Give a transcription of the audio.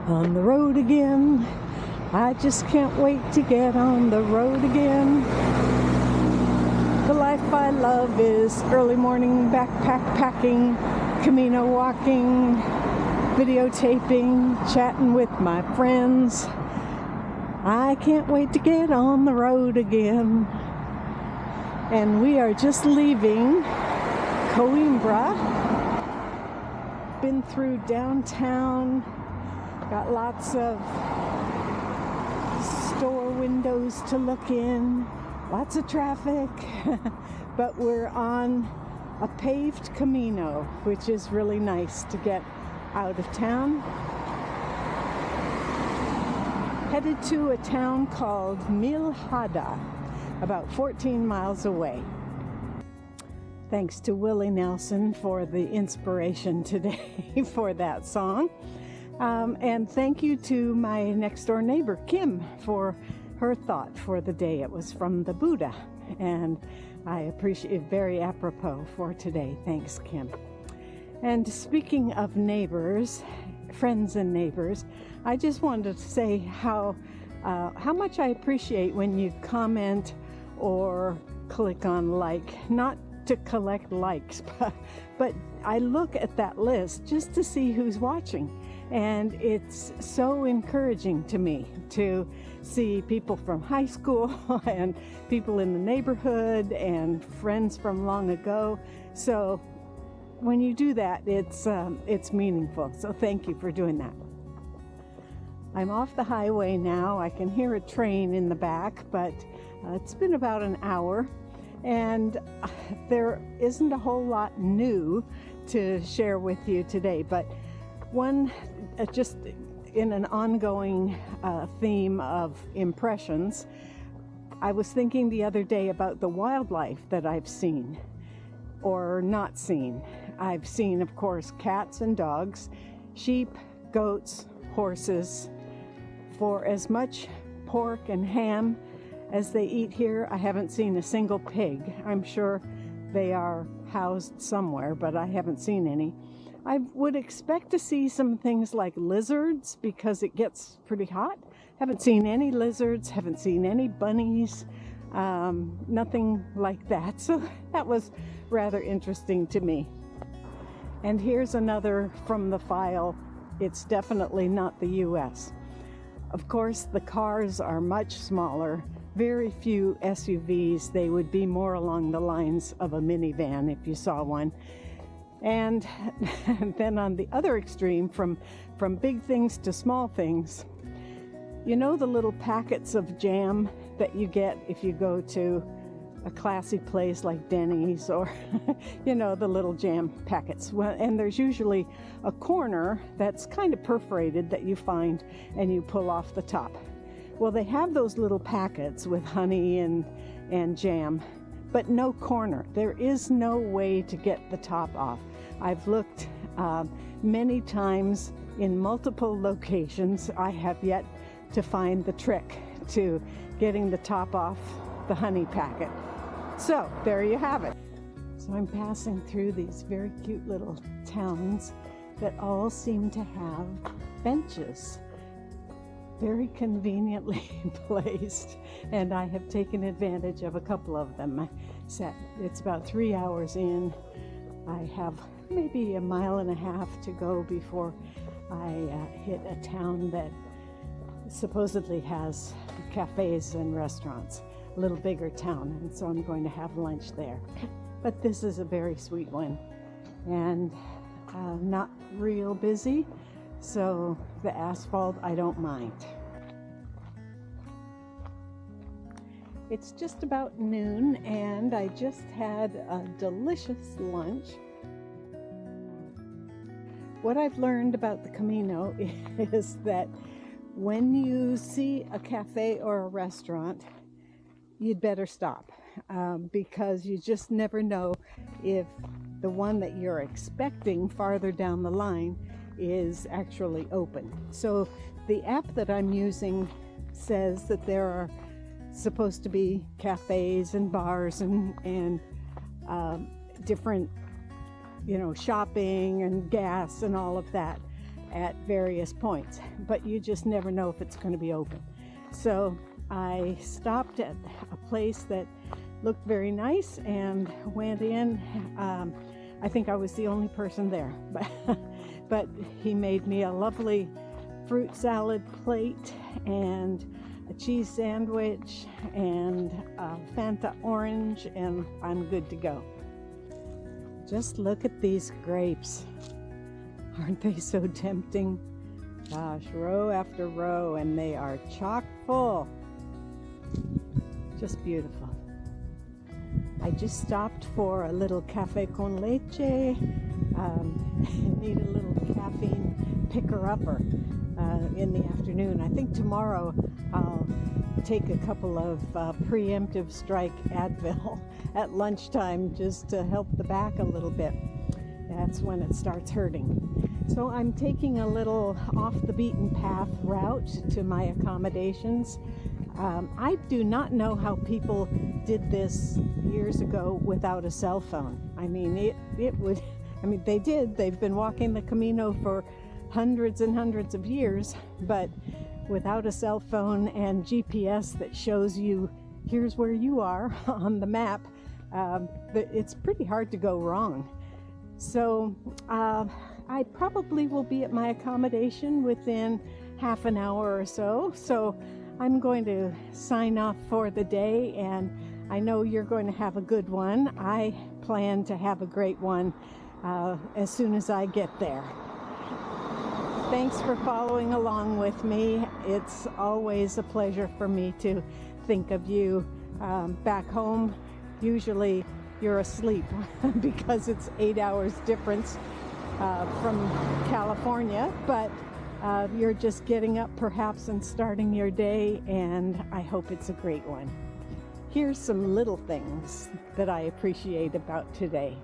On the road again. I just can't wait to get on the road again. The life I love is early morning backpack packing, Camino walking, videotaping, chatting with my friends. I can't wait to get on the road again. And we are just leaving Coimbra. Been through downtown, got lots of store windows to look in, lots of traffic, but we're on a paved Camino, which is really nice to get out of town. Headed to a town called Mealhada, about 14 miles away. Thanks to Willie Nelson for the inspiration today for that song. And thank you to my next door neighbor, Kim, for her thought for the day. It was from the Buddha, and I appreciate it, very apropos for today. Thanks, Kim. And speaking of neighbors, friends and neighbors, I just wanted to say how much I appreciate when you comment or click on like, not to collect likes, but I look at that list just to see who's watching. And it's so encouraging to me to see people from high school and people in the neighborhood and friends from long ago. So when you do that, it's meaningful. So thank you for doing that. I'm off the highway now. I can hear a train in the back, but it's been about an hour. And there isn't a whole lot new to share with you today, but one, just in an ongoing theme of impressions, I was thinking the other day about the wildlife that I've seen or not seen. I've seen, of course, cats and dogs, sheep, goats, horses. For as much pork and ham as they eat here, I haven't seen a single pig. I'm sure they are housed somewhere, but I haven't seen any. I would expect to see some things like lizards because it gets pretty hot. Haven't seen any lizards, haven't seen any bunnies, nothing like that. So that was rather interesting to me. And here's another from the file. It's definitely not the US. Of course, the cars are much smaller. Very few SUVs. They would be more along the lines of a minivan if you saw one. And then on the other extreme, from big things to small things, you know the little packets of jam that you get if you go to a classy place like Denny's or, you know, the little jam packets. Well, and there's usually a corner that's kind of perforated that you find and you pull off the top. Well, they have those little packets with honey and jam, but no corner. There is no way to get the top off. I've looked many times in multiple locations. I have yet to find the trick to getting the top off the honey packet. So there you have it. So I'm passing through these very cute little towns that all seem to have benches, very conveniently placed, and I have taken advantage of a couple of them. It's about 3 hours in. I have maybe a mile and a half to go before I hit a town that supposedly has cafes and restaurants, a little bigger town, and so I'm going to have lunch there. But this is a very sweet one and not real busy, so the asphalt I don't mind. It's just about noon and I just had a delicious lunch. What I've learned about the Camino is that when you see a cafe or a restaurant, you'd better stop because you just never know if the one that you're expecting farther down the line is actually open. So the app that I'm using says that there are supposed to be cafes and bars and different, you know, shopping and gas and all of that. at various points, but you just never know if it's going to be open. So I stopped at a place that looked very nice and went in. I think I was the only person there, but he made me a lovely fruit salad plate and a cheese sandwich and a Fanta orange, and I'm good to go. Just look at these grapes. Aren't they so tempting? Gosh, row after row, and they are chock full. Just beautiful. I just stopped for a little cafe con leche. Need a little caffeine picker-upper in the afternoon. I think tomorrow I'll take a couple of preemptive strike Advil at lunchtime just to help the back a little bit. That's when it starts hurting. So I'm taking a little off the beaten path route to my accommodations. I do not know how people did this years ago without a cell phone. I mean, they did. They've been walking the Camino for hundreds and hundreds of years, but without a cell phone and GPS that shows you here's where you are on the map, it's pretty hard to go wrong. So I probably will be at my accommodation within half an hour or so. So I'm going to sign off for the day, and I know you're going to have a good one. I plan to have a great one as soon as I get there. Thanks for following along with me. It's always a pleasure for me to think of you. Back home, usually you're asleep because it's 8 hours difference from California, but you're just getting up perhaps and starting your day, and I hope it's a great one. Here's some little things that I appreciate about today.